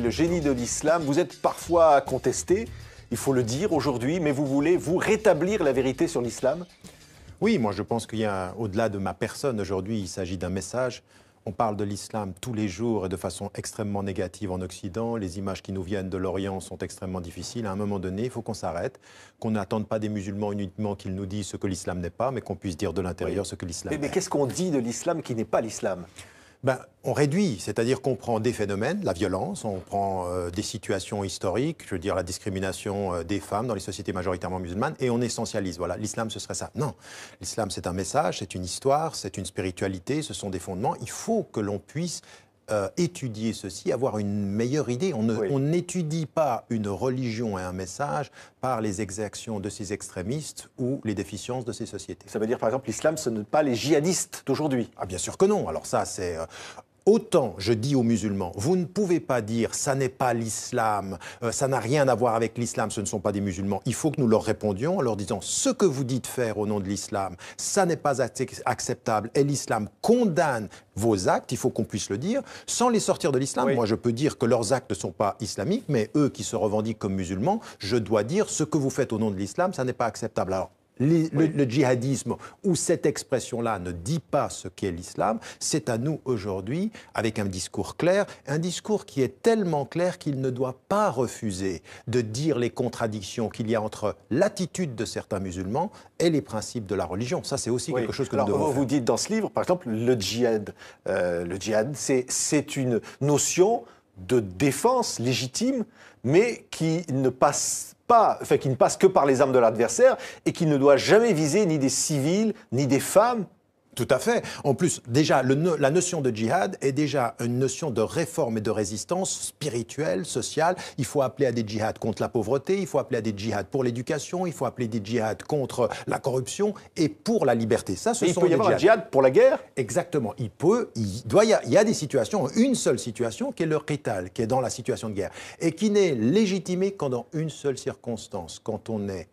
le génie de l'islam. Vous êtes parfois contesté, il faut le dire aujourd'hui, mais vous voulez, vous, rétablir la vérité sur l'islam? Oui, moi je pense qu'il y a, au-delà de ma personne aujourd'hui, il s'agit d'un message. On parle de l'islam tous les jours et de façon extrêmement négative en Occident. Les images qui nous viennent de l'Orient sont extrêmement difficiles. À un moment donné, il faut qu'on s'arrête, qu'on n'attende pas des musulmans uniquement qu'ils nous disent ce que l'islam n'est pas, mais qu'on puisse dire de l'intérieur ce que l'islam est. Mais qu'est-ce qu'on dit de l'islam qui n'est pas l'islam? On réduit, c'est-à-dire qu'on prend des phénomènes, la violence, on prend des situations historiques, je veux dire la discrimination des femmes dans les sociétés majoritairement musulmanes, et on essentialise. Voilà, l'islam ce serait ça. Non, l'islam c'est un message, c'est une histoire, c'est une spiritualité, ce sont des fondements. Il faut que l'on puisse étudier ceci, avoir une meilleure idée. On n'étudie pas une religion et un message par les exactions de ces extrémistes ou les déficiences de ces sociétés. Ça veut dire par exemple l'islam ce n'est pas les djihadistes d'aujourd'hui? Ah bien sûr que non. Alors ça c'est... Autant je dis aux musulmans, vous ne pouvez pas dire ça n'est pas l'islam, ça n'a rien à voir avec l'islam, ce ne sont pas des musulmans. Il faut que nous leur répondions en leur disant ce que vous dites faire au nom de l'islam, ça n'est pas acceptable et l'islam condamne vos actes, il faut qu'on puisse le dire, sans les sortir de l'islam. Oui. Moi je peux dire que leurs actes ne sont pas islamiques, mais eux qui se revendiquent comme musulmans, je dois dire ce que vous faites au nom de l'islam, ça n'est pas acceptable. Alors, le djihadisme ou cette expression-là ne dit pas ce qu'est l'islam, c'est à nous aujourd'hui, avec un discours clair, un discours qui est tellement clair qu'il ne doit pas refuser de dire les contradictions qu'il y a entre l'attitude de certains musulmans et les principes de la religion. Ça, c'est aussi quelque chose que nous devons faire. Vous dites dans ce livre, par exemple, le djihad, c'est une notion de défense légitime, mais qui ne passe que par les armes de l'adversaire et qui ne doit jamais viser ni des civils, ni des femmes. Tout à fait. En plus, déjà, la notion de djihad est déjà une notion de réforme et de résistance spirituelle, sociale. Il faut appeler à des djihads contre la pauvreté, il faut appeler à des djihads pour l'éducation, il faut appeler des djihads contre la corruption et pour la liberté. Ça, il peut y avoir un djihad pour la guerre? Exactement. Il y a des situations, une seule situation qui est le qital, qui est dans la situation de guerre, et qui n'est légitimée qu'en dans une seule circonstance, quand on est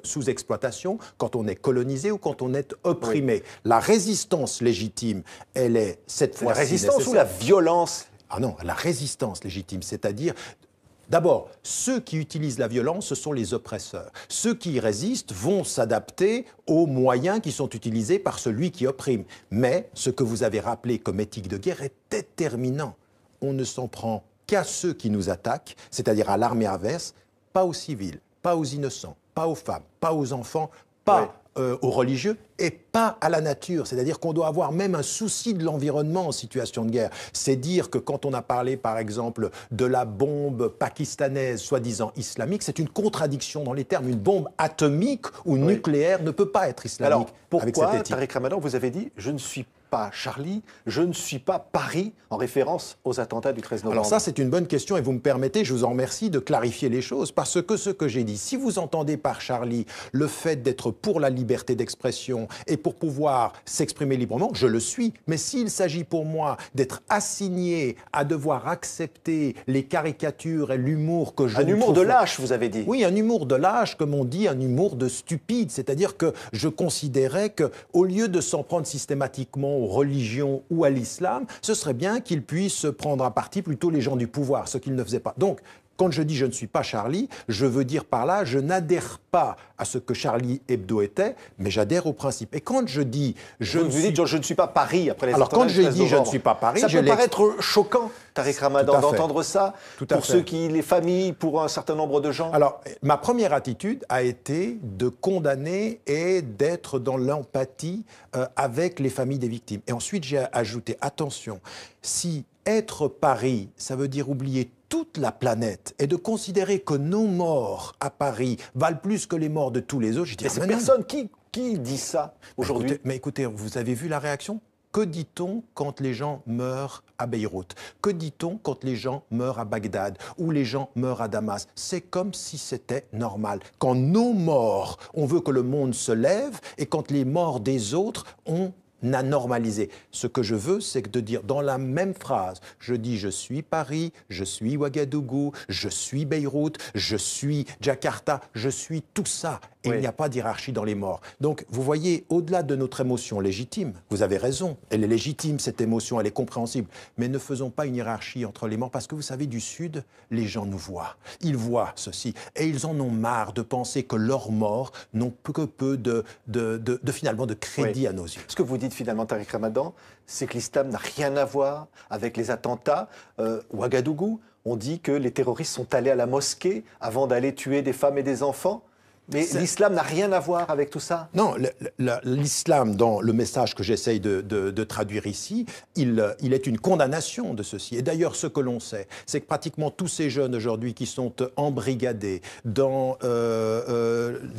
sous exploitation, quand on est colonisé ou quand on est opprimé. Oui. La résistance légitime, elle est cette fois-ci la résistance ou la violence? Ah non, la résistance légitime, c'est-à-dire... D'abord, ceux qui utilisent la violence, ce sont les oppresseurs. Ceux qui y résistent vont s'adapter aux moyens qui sont utilisés par celui qui opprime. Mais ce que vous avez rappelé comme éthique de guerre est déterminant. On ne s'en prend qu'à ceux qui nous attaquent, c'est-à-dire à l'armée adverse, pas aux civils, pas aux innocents, pas aux femmes, pas aux enfants, pas aux religieux et pas à la nature. C'est-à-dire qu'on doit avoir même un souci de l'environnement en situation de guerre. C'est dire que quand on a parlé, par exemple, de la bombe pakistanaise soi-disant islamique, c'est une contradiction dans les termes. Une bombe atomique ou nucléaire ne peut pas être islamique. Alors, pourquoi, Tariq Ramadan, vous avez dit « je ne suis pas Charlie, je ne suis pas Paris » en référence aux attentats du 13 novembre? Alors ça, c'est une bonne question et vous me permettez, je vous en remercie, de clarifier les choses. Parce que ce que j'ai dit, si vous entendez par Charlie le fait d'être pour la liberté d'expression et pour pouvoir s'exprimer librement, je le suis. Mais s'il s'agit pour moi d'être assigné à devoir accepter les caricatures et l'humour que je Un humour de lâche, vous avez dit. Oui, un humour de lâche, comme on dit, un humour de stupide. C'est-à-dire que je considérais qu'au lieu de s'en prendre systématiquement aux religions ou à l'islam, ce serait bien qu'ils puissent prendre à partie plutôt les gens du pouvoir, ce qu'ils ne faisaient pas. Donc, quand je dis je ne suis pas Charlie, je veux dire par là, je n'adhère pas à ce que Charlie Hebdo était, mais j'adhère au principe. Et quand je dis je ne suis pas Paris après les Alors attentats quand je dis je ne suis pas Paris, ça peut paraître choquant, Tariq Ramadan, d'entendre ça pour les familles, pour un certain nombre de gens. Alors, ma première attitude a été de condamner et d'être dans l'empathie avec les familles des victimes. Et ensuite, j'ai ajouté, attention, si être Paris, ça veut dire oublier toute la planète et de considérer que nos morts à Paris valent plus que les morts de tous les autres, je dis, mais c'est personne qui dit ça aujourd'hui. Mais écoutez, vous avez vu la réaction? Que dit-on quand les gens meurent à Beyrouth? Que dit-on quand les gens meurent à Bagdad ou les gens meurent à Damas? C'est comme si c'était normal. Quand nos morts, on veut que le monde se lève et quand les morts des autres, on a normalisé. Ce que je veux, c'est de dire dans la même phrase, je dis je suis Paris, je suis Ouagadougou, je suis Beyrouth, je suis Jakarta, je suis tout ça. et il n'y a pas d'hiérarchie dans les morts. Donc, vous voyez, au-delà de notre émotion légitime, vous avez raison, elle est légitime, cette émotion, elle est compréhensible, mais ne faisons pas une hiérarchie entre les morts, parce que vous savez, du Sud, les gens nous voient. Ils voient ceci, et ils en ont marre de penser que leurs morts n'ont que peu finalement de crédit à nos yeux. Ce que vous dites finalement, Tariq Ramadan, c'est que l'islam n'a rien à voir avec les attentats. Ouagadougou, on dit que les terroristes sont allés à la mosquée avant d'aller tuer des femmes et des enfants. Mais l'islam n'a rien à voir avec tout ça. Non, l'islam, dans le message que j'essaye de traduire ici, il est une condamnation de ceci. Et d'ailleurs, ce que l'on sait, c'est que pratiquement tous ces jeunes aujourd'hui qui sont embrigadés dans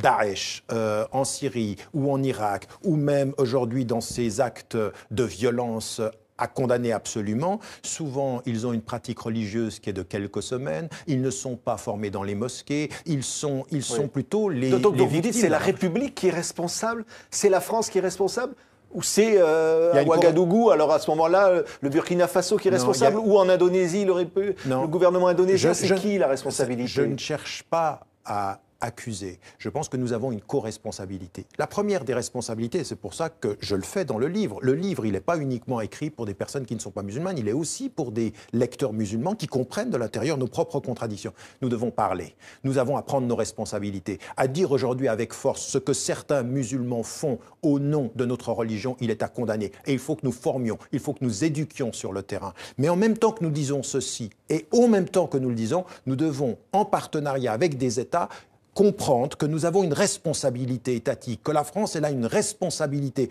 Daesh, en Syrie ou en Irak, ou même aujourd'hui dans ces actes de violence à condamner absolument. Souvent, ils ont une pratique religieuse qui est de quelques semaines. Ils ne sont pas formés dans les mosquées. Ils sont plutôt les donc victimes. vous dites c'est la République qui est responsable? C'est la France qui est responsable? Ou c'est Ouagadougou, alors à ce moment-là, le Burkina Faso qui est responsable? Ou en Indonésie, le gouvernement indonésien, c'est qui la responsabilité? Je ne cherche pas à accuser. Je pense que nous avons une co-responsabilité. La première des responsabilités, c'est pour ça que je le fais dans le livre. Le livre, il n'est pas uniquement écrit pour des personnes qui ne sont pas musulmanes, il est aussi pour des lecteurs musulmans qui comprennent de l'intérieur nos propres contradictions. Nous devons parler. Nous avons à prendre nos responsabilités. À dire aujourd'hui avec force ce que certains musulmans font au nom de notre religion, il est à condamner. Et il faut que nous formions, il faut que nous éduquions sur le terrain. Mais en même temps que nous disons ceci, et en même temps que nous le disons, nous devons, en partenariat avec des États, comprendre que nous avons une responsabilité étatique, que la France, elle a une responsabilité.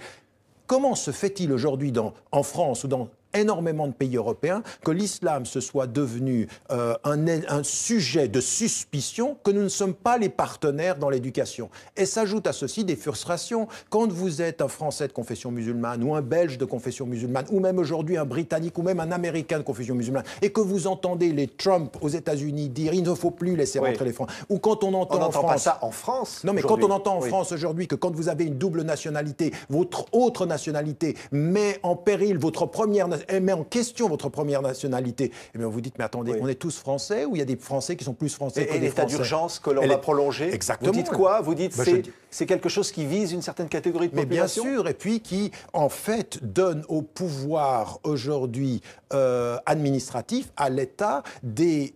Comment se fait-il aujourd'hui en France ou dans énormément de pays européens que l'islam se soit devenu un sujet de suspicion, que nous ne sommes pas les partenaires dans l'éducation? Et s'ajoute à ceci des frustrations. Quand vous êtes un Français de confession musulmane ou un Belge de confession musulmane ou même aujourd'hui un Britannique ou même un Américain de confession musulmane et que vous entendez les Trump aux États-Unis dire il ne faut plus laisser rentrer les Français, ou quand on entend en France... pas ça en France. Non, mais quand on entend en France aujourd'hui que quand vous avez une double nationalité, votre autre nationalité met en péril votre première nationalité, met en question votre première nationalité, eh bien vous dites, mais attendez, on est tous Français ou il y a des Français qui sont plus Français que des Français? Et l'état d'urgence que l'on va prolonger, exactement. Vous dites quoi? Vous dites c'est quelque chose qui vise une certaine catégorie de population? Mais bien sûr, et puis qui, en fait, donne au pouvoir aujourd'hui administratif, à l'État, des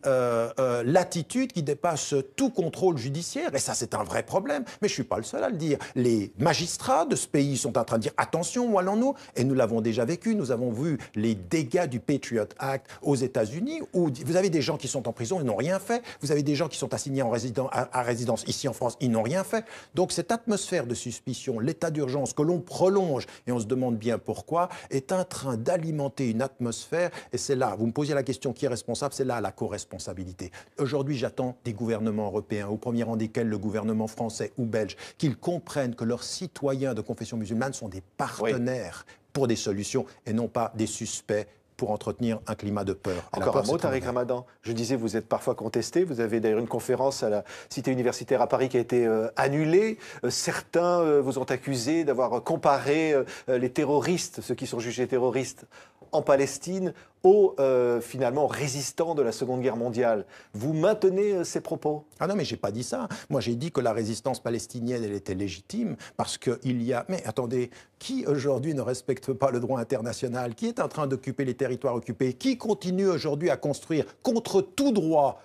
latitudes qui dépassent tout contrôle judiciaire. Et ça, c'est un vrai problème. Mais je ne suis pas le seul à le dire. Les magistrats de ce pays sont en train de dire attention, où allons-nous? Et nous l'avons déjà vécu. Nous avons vu les dégâts du Patriot Act aux États-Unis, où vous avez des gens qui sont en prison, ils n'ont rien fait. Vous avez des gens qui sont assignés à résidence ici en France, ils n'ont rien fait. Donc cette atmosphère de suspicion, l'état d'urgence que l'on prolonge, et on se demande bien pourquoi, est en train d'alimenter une atmosphère. Et c'est là, vous me posiez la question qui est responsable, c'est là la co-responsabilité. Aujourd'hui, j'attends des gouvernements européens, au premier rang desquels le gouvernement français ou belge, qu'ils comprennent que leurs citoyens de confession musulmane sont des partenaires pour des solutions et non pas des suspects pour entretenir un climat de peur. Encore un mot, Tariq Ramadan. Je disais, vous êtes parfois contesté. Vous avez d'ailleurs une conférence à la Cité universitaire à Paris qui a été annulée. Certains vous ont accusé d'avoir comparé les terroristes, ceux qui sont jugés terroristes en Palestine, aux finalement résistants de la Seconde Guerre mondiale. Vous maintenez ces propos? Ah non, mais j'ai pas dit ça. Moi, j'ai dit que la résistance palestinienne, elle était légitime parce qu'il y a... Mais attendez, qui aujourd'hui ne respecte pas le droit international? Qui est en train d'occuper les territoires occupés? Qui continue aujourd'hui à construire contre tout droit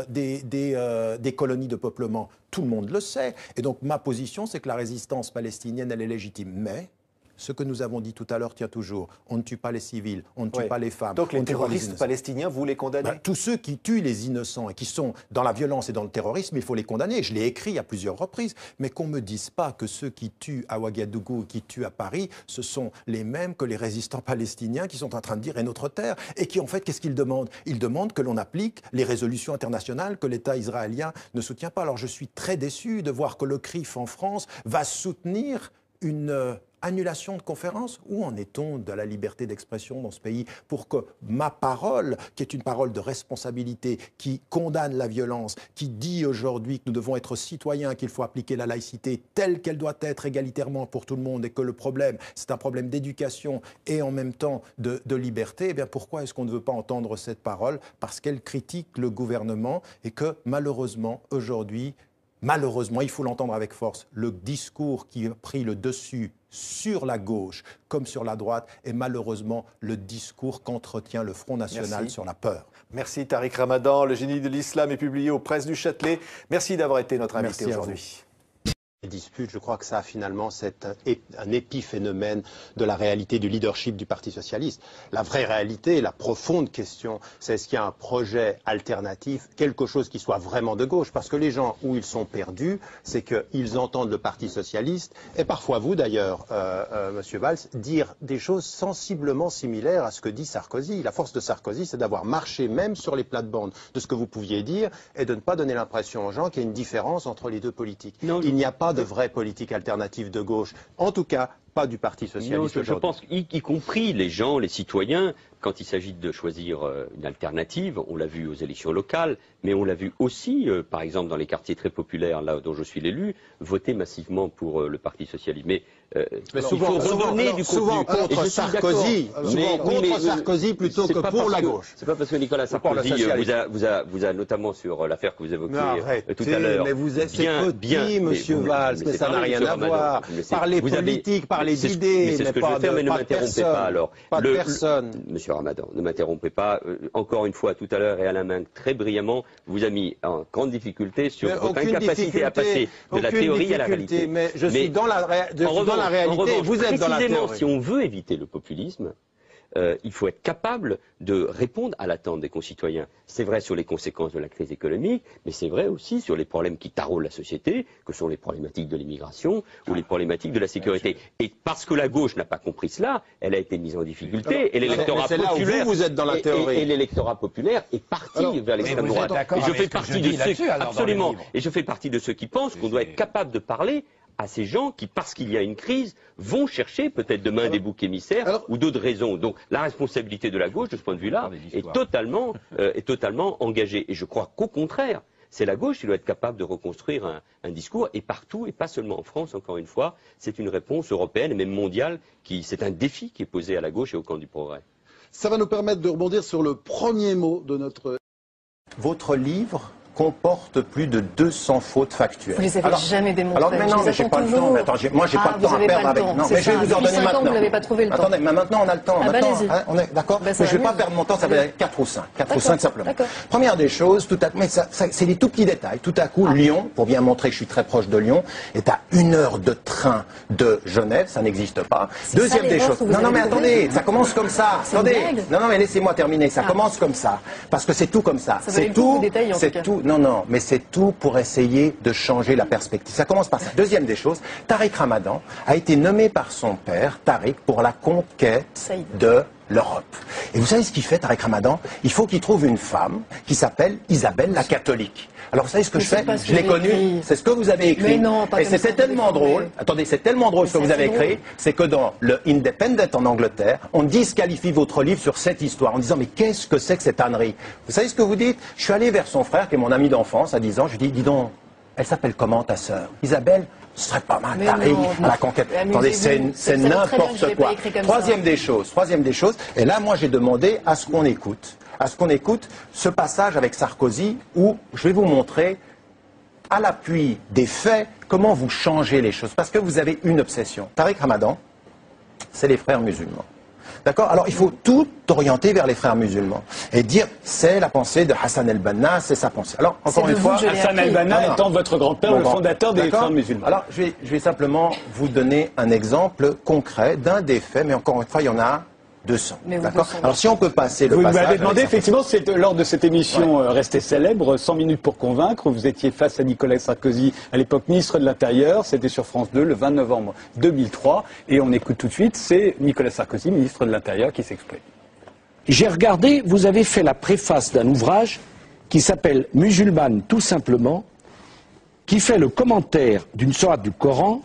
des colonies de peuplement? Tout le monde le sait. Et donc, ma position, c'est que la résistance palestinienne, elle est légitime. Mais... ce que nous avons dit tout à l'heure tient toujours. On ne tue pas les civils, on ne tue pas les femmes. Donc les terroristes palestiniens, vous les condamnez? Tous ceux qui tuent les innocents et qui sont dans la violence et dans le terrorisme, il faut les condamner. Je l'ai écrit à plusieurs reprises. Mais qu'on ne me dise pas que ceux qui tuent à Ouagadougou, qui tuent à Paris, ce sont les mêmes que les résistants palestiniens qui sont en train de dire « est notre terre » et qui, en fait, qu'est-ce qu'ils demandent? Ils demandent que l'on applique les résolutions internationales que l'État israélien ne soutient pas. Alors je suis très déçu de voir que le CRIF en France va soutenir une... annulation de conférence? Où en est-on de la liberté d'expression dans ce pays pour que ma parole, qui est une parole de responsabilité, qui condamne la violence, qui dit aujourd'hui que nous devons être citoyens, qu'il faut appliquer la laïcité telle qu'elle doit être égalitairement pour tout le monde et que le problème, c'est un problème d'éducation et en même temps de liberté, eh bien pourquoi est-ce qu'on ne veut pas entendre cette parole? Parce qu'elle critique le gouvernement et que malheureusement, aujourd'hui, malheureusement, il faut l'entendre avec force, le discours qui a pris le dessus sur la gauche comme sur la droite est malheureusement le discours qu'entretient le Front National sur la peur. Merci Tariq Ramadan. Le génie de l'islam est publié aux presses du Châtelet. Merci d'avoir été notre invité aujourd'hui. Dispute, je crois que ça finalement c'est un épiphénomène de la réalité du leadership du Parti socialiste. La vraie réalité, la profonde question, c'est est-ce qu'il y a un projet alternatif, quelque chose qui soit vraiment de gauche, parce que les gens où ils sont perdus, c'est qu'ils entendent le Parti socialiste, et parfois vous d'ailleurs, Monsieur Valls, dire des choses sensiblement similaires à ce que dit Sarkozy. La force de Sarkozy, c'est d'avoir marché même sur les plates-bandes de ce que vous pouviez dire, et de ne pas donner l'impression aux gens qu'il y a une différence entre les deux politiques. Non, il n'y a pas de vraie politique alternative de gauche, en tout cas pas du Parti socialiste. Je pense, y compris les gens, les citoyens, quand il s'agit de choisir une alternative, on l'a vu aux élections locales, mais on l'a vu aussi, par exemple, dans les quartiers très populaires, là dont je suis l'élu, voter massivement pour le Parti socialiste. Mais souvent contre Sarkozy, Sarkozy plutôt que pour la gauche. C'est pas parce que Nicolas Sarkozy vous a notamment sur l'affaire que vous évoquiez tout à l'heure. Mais vous êtes petit, Monsieur Valls, mais ça n'a rien à voir. Parlez politique, parlez d'idées, mais pas de personne. Pas de personne. Monsieur Ramadan, ne m'interrompez pas. Encore une fois, tout à l'heure, et Alain Minc, très brillamment, vous a mis en grande difficulté sur votre incapacité à passer de la théorie à la réalité. Mais je suis dans la réalité, vous êtes dans la théorie. Si on veut éviter le populisme, il faut être capable de répondre à l'attente des concitoyens. C'est vrai sur les conséquences de la crise économique, mais c'est vrai aussi sur les problèmes qui taraudent la société, que sont les problématiques de l'immigration ou les problématiques de la sécurité. Et parce que la gauche n'a pas compris cela, elle a été mise en difficulté. Et l'électorat populaire, vous êtes dans la théorie. Et l'électorat populaire est parti vers l'extrême droite. Et je fais partie de ceux, absolument. Et je fais partie de ceux qui pensent qu'on doit être capable de parler à ces gens qui, parce qu'il y a une crise, vont chercher peut-être demain des boucs émissaires ou d'autres raisons. Donc la responsabilité de la gauche, de ce point de vue-là, est totalement engagée. Et je crois qu'au contraire, c'est la gauche qui doit être capable de reconstruire un discours, et partout, et pas seulement en France, encore une fois, c'est une réponse européenne et même mondiale, c'est un défi qui est posé à la gauche et au camp du progrès. Ça va nous permettre de rebondir sur le premier mot de notre... Votre livre comporte plus de 200 fautes factuelles. Vous les avez jamais démontrées. Mais non, mais j'ai pas le temps. Mais attends, moi, j'ai pas le temps à perdre avec. Non, mais je vais vous en donner maintenant. Vous n'avez pas trouvé le temps. Attendez, mais maintenant on a le temps. On est d'accord. Mais je vais pas perdre mon temps. Ça va être 4 ou 5. 4 ou 5 simplement. Première des choses, tout à coup, mais c'est des tout petits détails. Tout à coup, Lyon, pour bien montrer que je suis très proche de Lyon, est à 1 heure de train de Genève. Ça n'existe pas. Deuxième des choses. Non, mais attendez, ça commence comme ça. Attendez. Non, mais laissez-moi terminer. Ça commence comme ça, parce que c'est tout comme ça. C'est tout. C'est tout. Non, mais c'est tout pour essayer de changer la perspective. Ça commence par ça. Deuxième des choses, Tariq Ramadan a été nommé par son père, Tariq, pour la conquête de l'Europe. Et vous savez ce qu'il fait, Tariq Ramadan? Il faut qu'il trouve une femme qui s'appelle Isabelle la catholique. Alors vous savez ce que je fais? Je l'ai connue, c'est ce que vous avez écrit. Mais non, pas et c'était tellement drôle, attendez, c'est tellement drôle ce que vous avez écrit, c'est que dans le Independent en Angleterre, on disqualifie votre livre sur cette histoire en disant mais qu'est-ce que c'est que cette ânerie? Vous savez ce que vous dites? Je suis allé vers son frère qui est mon ami d'enfance à 10 ans, je lui dis donc, elle s'appelle comment ta sœur? Isabelle? Ce serait pas mal, Tariq, à la conquête. Attendez, c'est n'importe quoi. Troisième des choses, et là moi j'ai demandé à ce qu'on écoute ce passage avec Sarkozy où je vais vous montrer, à l'appui des faits, comment vous changez les choses. Parce que vous avez une obsession. Tariq Ramadan, c'est les frères musulmans. D'accord? Alors il faut tout orienter vers les frères musulmans et dire c'est la pensée de Hassan el-Banna, c'est sa pensée. Alors encore une fois, Hassan el-Banna étant votre grand-père, le fondateur des frères musulmans. Alors je vais simplement vous donner un exemple concret d'un des faits, mais encore une fois il y en a 200. D'accord. Alors si on peut passer le passage... Vous m'avez demandé, effectivement, c'est lors de cette émission restée célèbre, 100 minutes pour convaincre, vous étiez face à Nicolas Sarkozy, à l'époque ministre de l'Intérieur, c'était sur France 2 le 20 novembre 2003, et on écoute tout de suite, c'est Nicolas Sarkozy, ministre de l'Intérieur, qui s'exprime. J'ai regardé, vous avez fait la préface d'un ouvrage qui s'appelle Musulmane tout simplement, qui fait le commentaire d'une sourate du Coran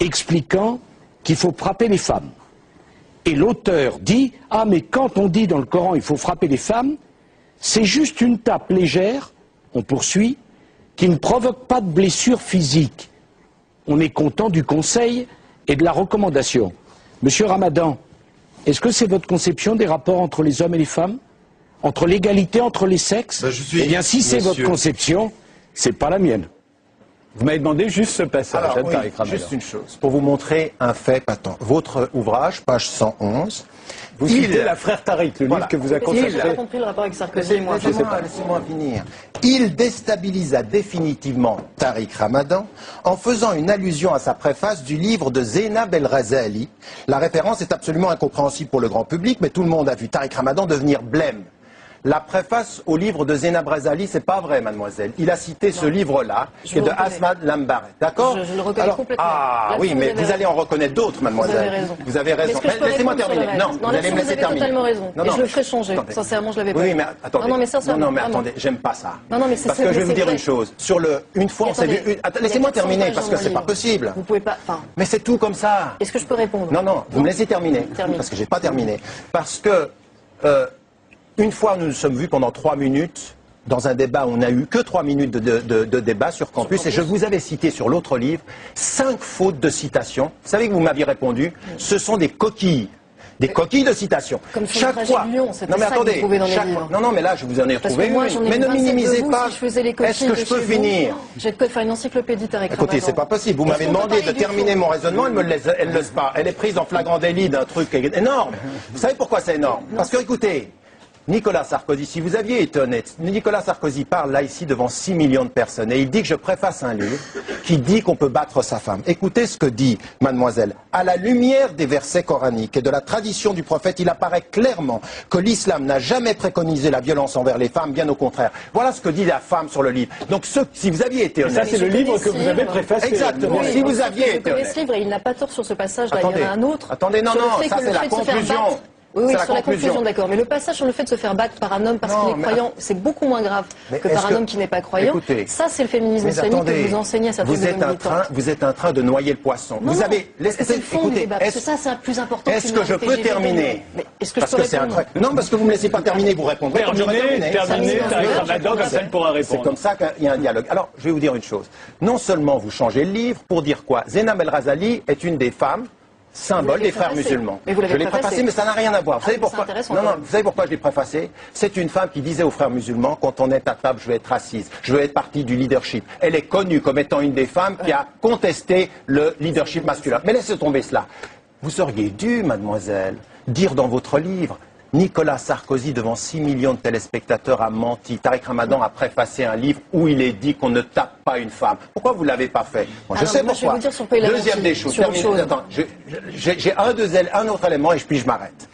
expliquant qu'il faut frapper les femmes. Et l'auteur dit « Ah, mais quand on dit dans le Coran il faut frapper les femmes, c'est juste une tape légère, on poursuit, qui ne provoque pas de blessure physique. On est content du conseil et de la recommandation. » Monsieur Ramadan, est-ce que c'est votre conception des rapports entre les hommes et les femmes? Entre l'égalité entre les sexes? Eh bien, si c'est votre conception, c'est pas la mienne. Vous m'avez demandé juste ce passage. Alors, oui, juste une chose, pour vous montrer un fait patent. Votre ouvrage, page 111. Vous citez l'affaire Tariq, le livre que vous a consacré. Je n'ai pas compris le rapport avec Sarkozy. Moi, je sais pas. Laissez-moi finir. Il déstabilisa définitivement Tariq Ramadan en faisant une allusion à sa préface du livre de Zainab El Razali. La référence est absolument incompréhensible pour le grand public, mais tout le monde a vu Tariq Ramadan devenir blême. La préface au livre de Zainab Razali, c'est pas vrai, mademoiselle. Il a cité ce livre-là, qui est de Asmad Lambaret. D'accord? Je le reconnais complètement. Ah oui, mais vous allez en reconnaître d'autres, mademoiselle. Vous avez raison. Vous avez raison. Laissez-moi terminer. Non, vous allez me laisser terminer. Vous avez totalement raison. Et je le ferai changer. Sincèrement, je l'avais pas. Oui, mais attendez. Non, mais sincèrement. Non, mais attendez, j'aime pas ça. Non, mais c'est parce que je vais vous dire une chose. Sur une fois, on s'est vu. Laissez-moi terminer, parce que c'est pas possible. Vous pouvez pas. Mais c'est tout comme ça. Est-ce que je peux répondre? Non, vous me laissez terminer. Parce que j'ai pas terminé. Parce que. Une fois, nous nous sommes vus pendant 3 minutes dans un débat où on n'a eu que 3 minutes de débat sur Campus, et je vous avais cité sur l'autre livre 5 fautes de citation. Vous savez que vous m'aviez répondu, ce sont des coquilles. Des coquilles de citation. Comme sur chaque fois. Non mais attendez, non mais là je vous en ai retrouvé une. Mais ne minimisez pas. Est-ce que je peux finir? J'ai de quoi faire une encyclopédie Tariq Ramadan. Écoutez, c'est pas possible. Vous m'avez demandé de terminer mon raisonnement, elle ne le laisse pas. Elle est prise en flagrant délit d'un truc énorme. Vous savez pourquoi c'est énorme? Parce que écoutez. Nicolas Sarkozy, si vous aviez été honnête, Nicolas Sarkozy parle là ici devant 6 millions de personnes et il dit que je préface un livre qui dit qu'on peut battre sa femme. Écoutez ce que dit mademoiselle. À la lumière des versets coraniques et de la tradition du prophète, il apparaît clairement que l'islam n'a jamais préconisé la violence envers les femmes, bien au contraire. Voilà ce que dit la femme sur le livre. Donc si vous aviez été honnête... Ça c'est le livre que vous avez préfacé. Exactement. Oui, si vous aviez été honnête... Ce livre, il n'a pas tort sur ce passage-là, il y en a un autre. Attendez, non, ça c'est la conclusion. Oui, sur la conclusion, d'accord. Mais le passage sur le fait de se faire battre par un homme parce qu'il est croyant, c'est beaucoup moins grave que par un homme qui n'est pas croyant. Écoutez, ça, c'est le féminisme islamique que vous enseignez à certaines Vous êtes en train de noyer le poisson. Non, c'est le fond du débat, parce que ça, c'est plus important. Est-ce que je peux terminer? Est-ce que je peux répondre? Non, parce que vous ne me laissez pas terminer, vous répondrez. Terminer, Tariq Ramadan, comme ça, elle pourra répondre. C'est comme ça qu'il y a un dialogue. Alors, je vais vous dire une chose. Non seulement vous changez le livre, pour dire quoi? Zainab El Razali est une des femmes symbole des frères musulmans. Je l'ai préfacé, mais ça n'a rien à voir. Vous savez pourquoi? Vous savez pourquoi je l'ai préfacé? C'est une femme qui disait aux frères musulmans, quand on est à table, je vais être assise, je veux être partie du leadership. Elle est connue comme étant une des femmes qui a contesté le leadership masculin. Mais laissez tomber cela. Vous auriez dû, mademoiselle, dire dans votre livre, Nicolas Sarkozy, devant 6 millions de téléspectateurs, a menti. Tariq Ramadan a préfacé un livre où il est dit qu'on ne tape pas une femme. Pourquoi vous ne l'avez pas fait? Je sais pourquoi. Deuxième des choses. J'ai un autre élément et puis je m'arrête.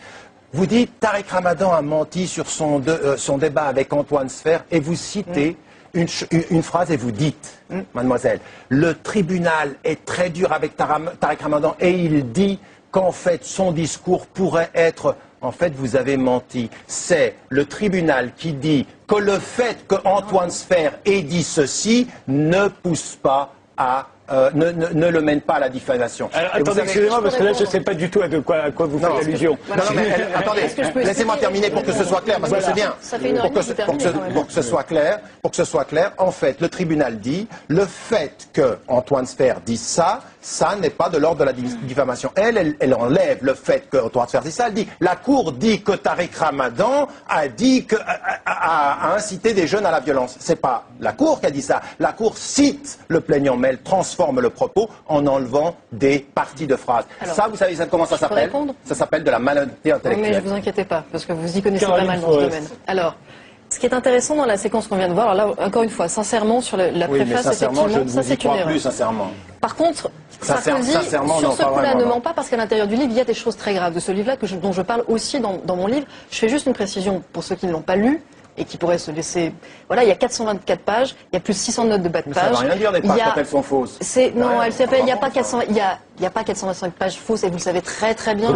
Vous dites Tariq Ramadan a menti sur son débat avec Antoine Sfer et vous citez une phrase et vous dites, mademoiselle, le tribunal est très dur avec Tariq Ramadan et il dit qu'en fait son discours pourrait être... En fait, vous avez menti. C'est le tribunal qui dit que le fait qu'Antoine Sfer ait dit ceci ne pousse pas à... ne le mène pas à la diffamation. Alors, attendez, excusez-moi, parce que là, je ne sais pas du tout à quoi vous faites allusion. Non, mais attendez, laissez-moi terminer pour que ce soit clair, parce que c'est bien. Pour que ce soit clair, en fait, le tribunal dit, le fait que Antoine Sfer dise ça, ça n'est pas de l'ordre de la diffamation. Elle enlève le fait qu'Antoine Sfer dise ça, elle dit, la Cour dit que Tariq Ramadan a incité des jeunes à la violence. C'est pas la Cour qui a dit ça. La Cour cite le plaignant, mais elle transforme le propos en enlevant des parties de phrases. Alors, ça, vous savez comment ça s'appelle? Ça s'appelle de la malhonnêteté intellectuelle. Mais ne vous inquiétez pas, parce que vous y connaissez pas mal dans ce domaine. Alors, ce qui est intéressant dans la séquence qu'on vient de voir, alors là, encore une fois, sincèrement, sur la préface, effectivement, ça c'est une erreur. Plus, sincèrement. Par contre, Sarkozy, sur ce coup-là, ne ment pas, parce qu'à l'intérieur du livre, il y a des choses très graves de ce livre-là, dont je parle aussi dans mon livre. Je fais juste une précision pour ceux qui ne l'ont pas lu et qui pourraient se laisser... Voilà, il y a 424 pages, il y a plus de 600 notes de bas de page. Ça ne veut rien dire, des pages, quand elles sont fausses. Non, elles s'appellent, il n'y a pas 400... Il n'y a pas 425 pages fausses et vous le savez très très bien.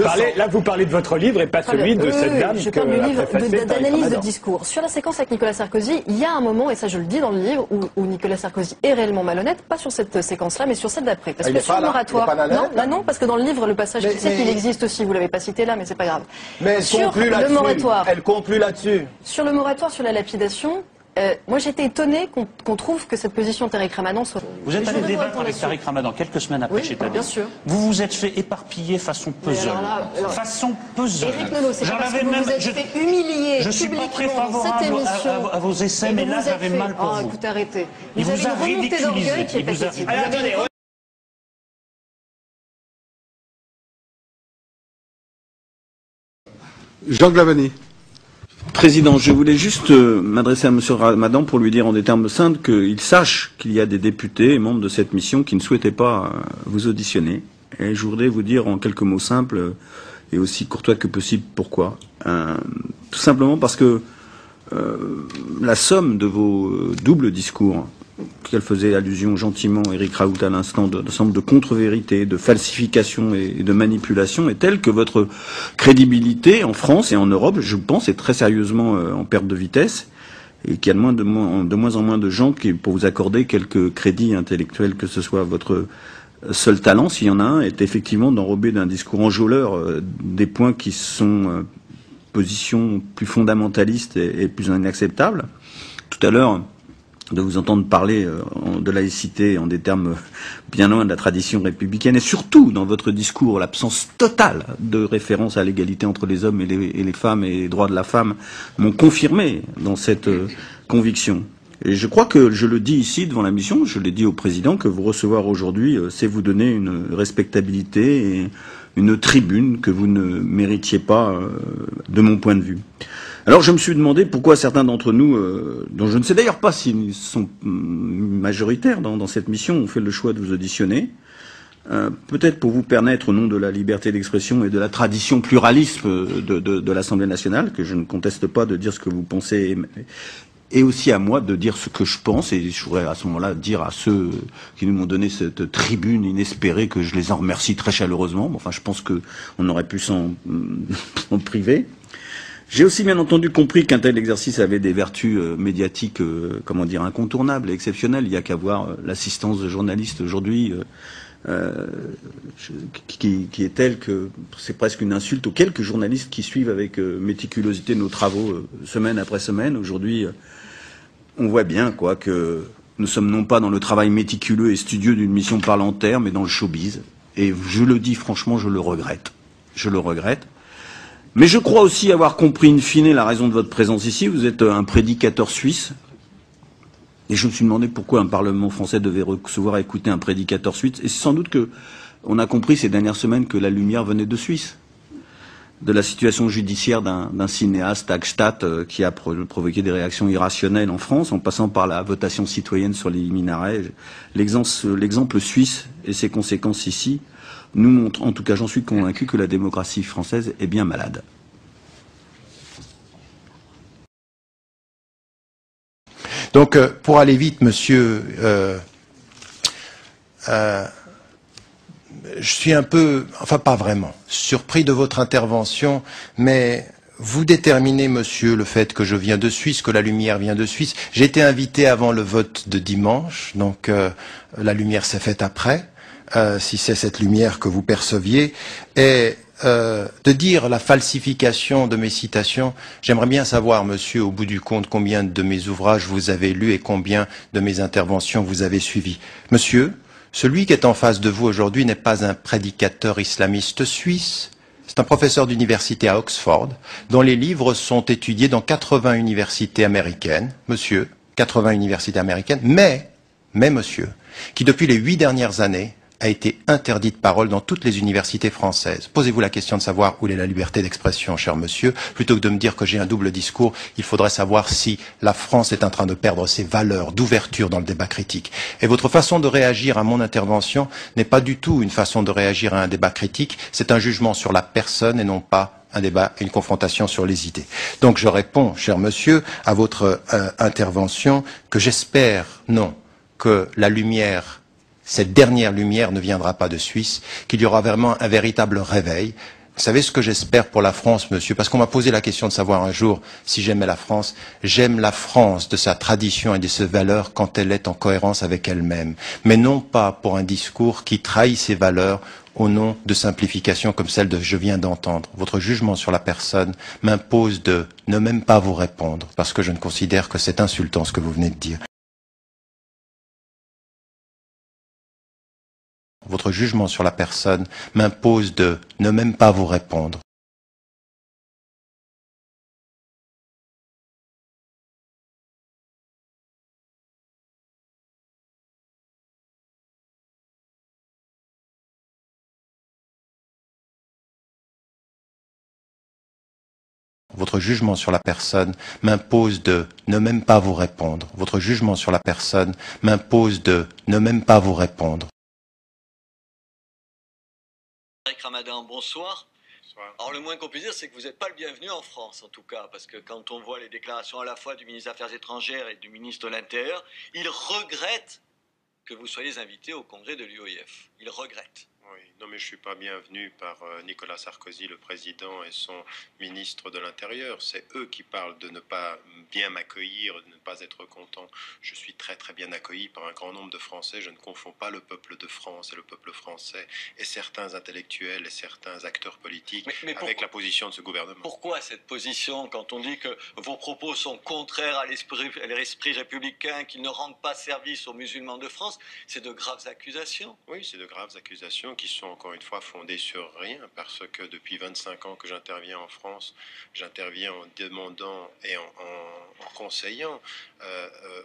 Vous parlez de votre livre et pas celui de cette dame. Je parle du livre d'analyse de discours. Sur la séquence avec Nicolas Sarkozy, il y a un moment, et ça je le dis dans le livre, où Nicolas Sarkozy est réellement malhonnête, pas sur cette séquence-là, mais sur celle d'après. Parce que sur le moratoire... Non, parce que dans le livre, le passage qui cite, il existe aussi, vous ne l'avez pas cité là, mais c'est pas grave. Mais elle conclut là-dessus. Sur le moratoire, sur la lapidation, Moi, j'étais étonnée qu'on trouve que cette position de Tariq Ramadan soit... Vous êtes allé débattre avec Tariq Ramadan quelques semaines après chez Tabi. Bien sûr. Vous vous êtes fait éparpiller façon puzzle. Façon puzzle. Éric Nolot, c'est pas parce que vous vous êtes fait humilier publiquement dans cette émission... à vos essais, mais là, j'avais mal pour vous. Écoutez, arrêtez. Il vous a ridiculisé. Qui est pathétique. Jean Glavany. Président, je voulais juste m'adresser à M. Ramadan pour lui dire en des termes simples qu'il sache qu'il y a des députés et membres de cette mission qui ne souhaitaient pas vous auditionner. Et je voudrais vous dire en quelques mots simples et aussi courtois que possible pourquoi. Tout simplement parce que la somme de vos doubles discours, qu'elle faisait allusion gentiment Éric Raoult à l'instant, d'ensemble de contre-vérités, de falsifications et de manipulations, est telle que votre crédibilité en France et en Europe, je pense, est très sérieusement en perte de vitesse et qu'il y a de moins en moins de gens qui, pour vous accorder quelques crédits intellectuels, que ce soit votre seul talent, s'il y en a un, est effectivement d'enrober d'un discours enjôleur des points qui sont positions plus fondamentalistes et plus inacceptables. Tout à l'heure, de vous entendre parler de laïcité en des termes bien loin de la tradition républicaine, et surtout dans votre discours, l'absence totale de référence à l'égalité entre les hommes et les femmes et les droits de la femme m'ont confirmé dans cette conviction. Et je crois que je le dis ici devant la mission, je l'ai dit au président, que vous recevoir aujourd'hui, c'est vous donner une respectabilité et une tribune que vous ne méritiez pas de mon point de vue. Alors je me suis demandé pourquoi certains d'entre nous, dont je ne sais d'ailleurs pas s'ils sont majoritaires dans cette mission, ont fait le choix de vous auditionner. Peut-être pour vous permettre, au nom de la liberté d'expression et de la tradition pluraliste de l'Assemblée nationale, que je ne conteste pas, de dire ce que vous pensez, et aussi à moi de dire ce que je pense, et je voudrais à ce moment-là dire à ceux qui nous ont donné cette tribune inespérée que je les en remercie très chaleureusement. Enfin, je pense qu'on aurait pu s'en priver. J'ai aussi bien entendu compris qu'un tel exercice avait des vertus médiatiques, incontournables et exceptionnelles. Il n'y a qu'à voir l'assistance de journalistes aujourd'hui, qui est telle que c'est presque une insulte aux quelques journalistes qui suivent avec méticulosité nos travaux semaine après semaine. Aujourd'hui, on voit bien que nous sommes non pas dans le travail méticuleux et studieux d'une mission parlementaire, mais dans le showbiz. Et je le dis franchement, je le regrette. Je le regrette. Mais je crois aussi avoir compris in fine la raison de votre présence ici. Vous êtes un prédicateur suisse. Et je me suis demandé pourquoi un Parlement français devait recevoir et écouter un prédicateur suisse. Et c'est sans doute qu'on a compris ces dernières semaines que la lumière venait de Suisse. De la situation judiciaire d'un cinéaste, Hagstatt, qui a provoqué des réactions irrationnelles en France, en passant par la votation citoyenne sur les minarets. L'exemple suisse et ses conséquences ici nous montre, en tout cas j'en suis convaincu, que la démocratie française est bien malade. Donc, pour aller vite, monsieur, je suis un peu, enfin pas vraiment, surpris de votre intervention, mais vous déterminez, monsieur, le fait que je viens de Suisse, que la lumière vient de Suisse. J'ai été invité avant le vote de dimanche, donc la lumière s'est faite après. Si c'est cette lumière que vous perceviez, et de dire la falsification de mes citations, j'aimerais bien savoir, monsieur, au bout du compte, combien de mes ouvrages vous avez lus et combien de mes interventions vous avez suivies. Monsieur, celui qui est en face de vous aujourd'hui n'est pas un prédicateur islamiste suisse, c'est un professeur d'université à Oxford, dont les livres sont étudiés dans 80 universités américaines, monsieur, 80 universités américaines, mais monsieur, qui depuis les 8 dernières années a été interdit de parole dans toutes les universités françaises. Posez-vous la question de savoir où est la liberté d'expression, cher monsieur. Plutôt que de me dire que j'ai un double discours, il faudrait savoir si la France est en train de perdre ses valeurs d'ouverture dans le débat critique. Et votre façon de réagir à mon intervention n'est pas du tout une façon de réagir à un débat critique, c'est un jugement sur la personne et non pas un débat et une confrontation sur les idées. Donc je réponds, cher monsieur, à votre intervention que j'espère, non, que la lumière, cette dernière lumière ne viendra pas de Suisse, qu'il y aura vraiment un véritable réveil. Vous savez ce que j'espère pour la France, monsieur, parce qu'on m'a posé la question de savoir un jour si j'aimais la France. J'aime la France de sa tradition et de ses valeurs quand elle est en cohérence avec elle-même, mais non pas pour un discours qui trahit ses valeurs au nom de simplifications comme celle que je viens d'entendre. Votre jugement sur la personne m'impose de ne même pas vous répondre, parce que je ne considère que c'est insultant ce que vous venez de dire. Votre jugement sur la personne m'impose de ne même pas vous répondre. Votre jugement sur la personne m'impose de ne même pas vous répondre. Votre jugement sur la personne m'impose de ne même pas vous répondre. Eric Ramadan, bonsoir. Bonsoir. Alors le moins qu'on puisse dire, c'est que vous n'êtes pas le bienvenu en France, en tout cas, parce que quand on voit les déclarations à la fois du ministre des Affaires étrangères et du ministre de l'Intérieur, il regrette que vous soyez invité au congrès de l'UOIF. Il regrette. Oui, non mais je ne suis pas bienvenu par Nicolas Sarkozy, le président, et son ministre de l'Intérieur. C'est eux qui parlent de ne pas bien m'accueillir, de ne pas être content. Je suis très très bien accueilli par un grand nombre de Français. Je ne confonds pas le peuple de France et le peuple français et certains intellectuels et certains acteurs politiques avec la position de ce gouvernement. Pourquoi cette position quand on dit que vos propos sont contraires à l'esprit républicain, qu'ils ne rendent pas service aux musulmans de France? C'est de graves accusations. Oui, c'est de graves accusations qui sont encore une fois fondées sur rien, parce que depuis 25 ans que j'interviens en France, j'interviens en demandant et en conseillant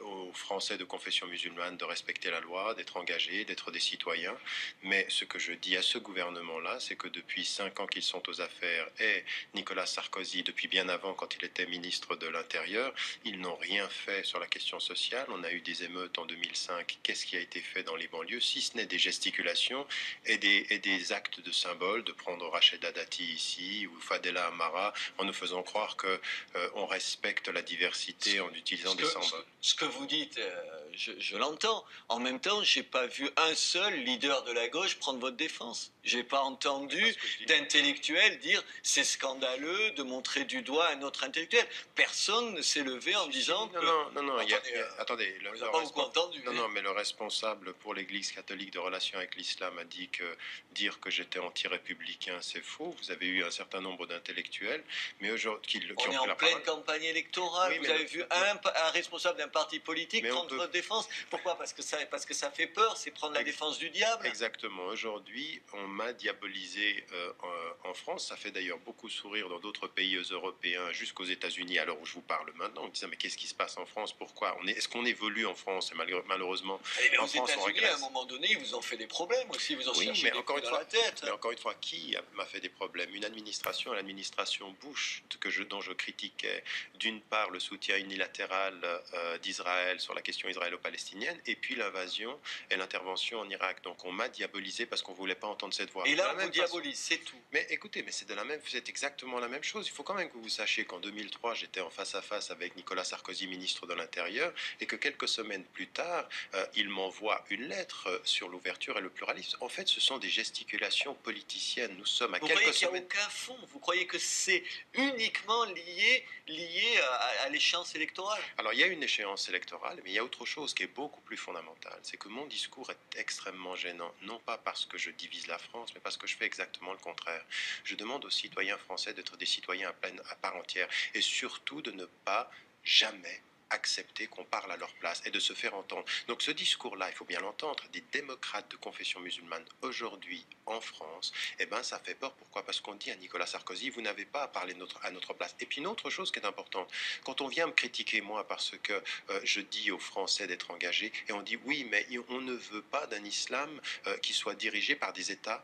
aux Français de confession musulmane de respecter la loi, d'être engagés, d'être des citoyens. Mais ce que je dis à ce gouvernement-là, c'est que depuis 5 ans qu'ils sont aux affaires, et Nicolas Sarkozy, depuis bien avant, quand il était ministre de l'Intérieur, ils n'ont rien fait sur la question sociale. On a eu des émeutes en 2005. Qu'est-ce qui a été fait dans les banlieues, si ce n'est des gesticulations et des actes de symbole, de prendre Rachida Dati ici ou Fadela Amara en nous faisant croire qu'on respecte la diversité en utilisant des symboles. Ce que vous dites, je l'entends. En même temps, je n'ai pas vu un seul leader de la gauche prendre votre défense. Je n'ai pas entendu d'intellectuel dire c'est scandaleux de montrer du doigt un autre intellectuel. Personne ne s'est levé en disant que... Non, attendez, on vous a pas beaucoup entendu. Non, mais le responsable pour l'Église catholique de relations avec l'islam a dit que dire que j'étais anti-républicain, c'est faux. Vous avez eu un certain nombre d'intellectuels, mais aujourd'hui on est en pleine campagne électorale. Oui, vous avez vu un responsable d'un parti politique prendre votre défense. Pourquoi? Parce que ça fait peur, c'est prendre la défense du diable. Exactement. Aujourd'hui, on m'a diabolisé en France. Ça fait d'ailleurs beaucoup sourire dans d'autres pays européens, jusqu'aux États-Unis, à l'heure où je vous parle maintenant, en disant mais qu'est-ce qui se passe en France? Pourquoi est-ce qu'on évolue en France? Et malheureusement, aux États-Unis, à un moment donné, ils vous ont fait des problèmes aussi. Ils vous ont cherché des coups dans la tête. Mais encore une fois, qui m'a fait des problèmes? Une administration, l'administration Bush, dont je critiquais d'une part le soutien unilatéral d'Israël sur la question israélo-palestinienne, et puis l'invasion et l'intervention en Irak. Donc on m'a diabolisé parce qu'on ne voulait pas entendre cette voix. Et là, on vous diabolise, c'est tout. Mais écoutez, c'est exactement la même chose. Il faut quand même que vous sachiez qu'en 2003, j'étais en face à face avec Nicolas Sarkozy, ministre de l'Intérieur, et que quelques semaines plus tard, il m'envoie une lettre sur l'ouverture et le pluralisme. En fait, ce sont des gesticulations politiciennes. Nous sommes à quelques semaines... Vous croyez qu'il n'y a aucun fond? Vous croyez que c'est uniquement lié à l'échéance électorale? Alors, il y a une échéance électorale, mais il y a autre chose qui est beaucoup plus fondamentale. C'est que mon discours est extrêmement gênant, non pas parce que je divise la France, mais parce que je fais exactement le contraire. Je demande aux citoyens français d'être des citoyens à part entière, et surtout de ne pas jamais accepter qu'on parle à leur place et de se faire entendre. Donc ce discours-là, il faut bien l'entendre, des démocrates de confession musulmane aujourd'hui en France, ça fait peur. Pourquoi? Parce qu'on dit à Nicolas Sarkozy, vous n'avez pas à parler à notre place. Et puis une autre chose qui est importante, quand on vient me critiquer moi parce que je dis aux Français d'être engagés, et on dit oui, mais on ne veut pas d'un islam qui soit dirigé par des États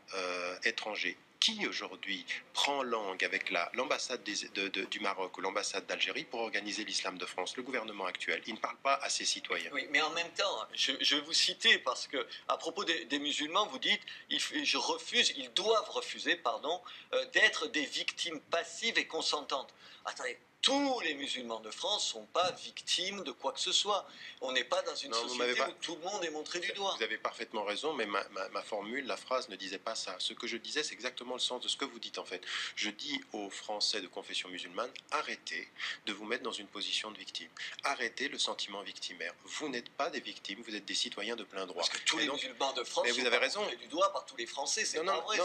étrangers. Qui aujourd'hui prend langue avec l'ambassade du Maroc ou l'ambassade d'Algérie pour organiser l'islam de France? Le gouvernement actuel, il ne parle pas à ses citoyens. Oui, mais en même temps, je vais vous citer parce que à propos des musulmans, vous dites ils doivent refuser, d'être des victimes passives et consentantes. Attendez. tous les musulmans de France ne sont pas victimes de quoi que ce soit. On n'est pas dans une société où tout le monde est montré du doigt. Vous avez parfaitement raison, mais ma formule, la phrase ne disait pas ça. Ce que je disais, c'est exactement le sens de ce que vous dites en fait. Je dis aux Français de confession musulmane, arrêtez de vous mettre dans une position de victime. Arrêtez le sentiment victimaire. Vous n'êtes pas des victimes, vous êtes des citoyens de plein droit. Parce que tous les musulmans de France sont montrés du doigt par tous les Français, c'est pas vrai.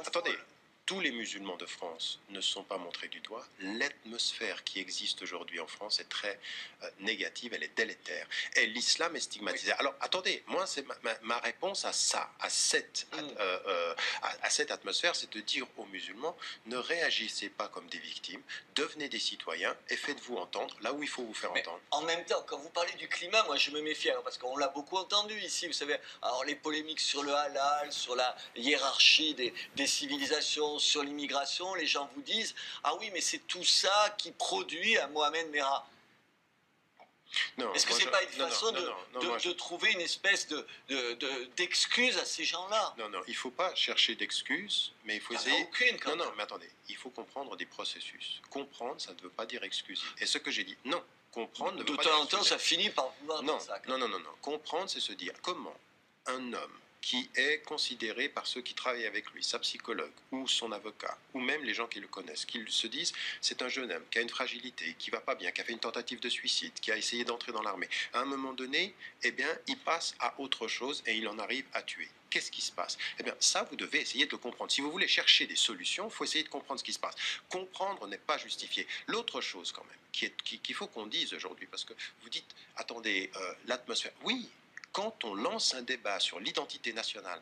Attendez. Tous les musulmans de France ne sont pas montrés du doigt. L'atmosphère qui existe aujourd'hui en France est très négative, elle est délétère. Et l'islam est stigmatisé. Oui. Alors, attendez, moi, c'est ma réponse à ça, à cette atmosphère, c'est de dire aux musulmans, ne réagissez pas comme des victimes, devenez des citoyens et faites-vous entendre là où il faut vous faire entendre. En même temps, quand vous parlez du climat, moi, je me méfie, parce qu'on l'a beaucoup entendu ici, vous savez, alors les polémiques sur le halal, sur la hiérarchie des civilisations, sur l'immigration, les gens vous disent « Ah oui, mais c'est tout ça qui produit un Mohamed Merah ». Est-ce que c'est pas une façon de trouver une espèce d'excuse à ces gens-là? Non, il ne faut pas chercher d'excuses, mais il faut essayer... aucune, quand même. Non, mais attendez, il faut comprendre des processus. Comprendre, ça ne veut pas dire excuser. Et ce que j'ai dit, non, comprendre ne veut pas dire excuser. De temps en temps, ça finit par vouloir dire ça. Non. Comprendre, c'est se dire comment un homme qui est considéré par ceux qui travaillent avec lui, sa psychologue ou son avocat, ou même les gens qui le connaissent, qui se disent c'est un jeune homme qui a une fragilité, qui va pas bien, qui a fait une tentative de suicide, qui a essayé d'entrer dans l'armée. À un moment donné, eh bien, il passe à autre chose et il en arrive à tuer. Qu'est-ce qui se passe? Eh bien, ça, vous devez essayer de le comprendre. Si vous voulez chercher des solutions, il faut essayer de comprendre ce qui se passe. Comprendre n'est pas justifié. L'autre chose, quand même, qu'il faut qu'on dise aujourd'hui, parce que vous dites, attendez, l'atmosphère. Oui. Quand on lance un débat sur l'identité nationale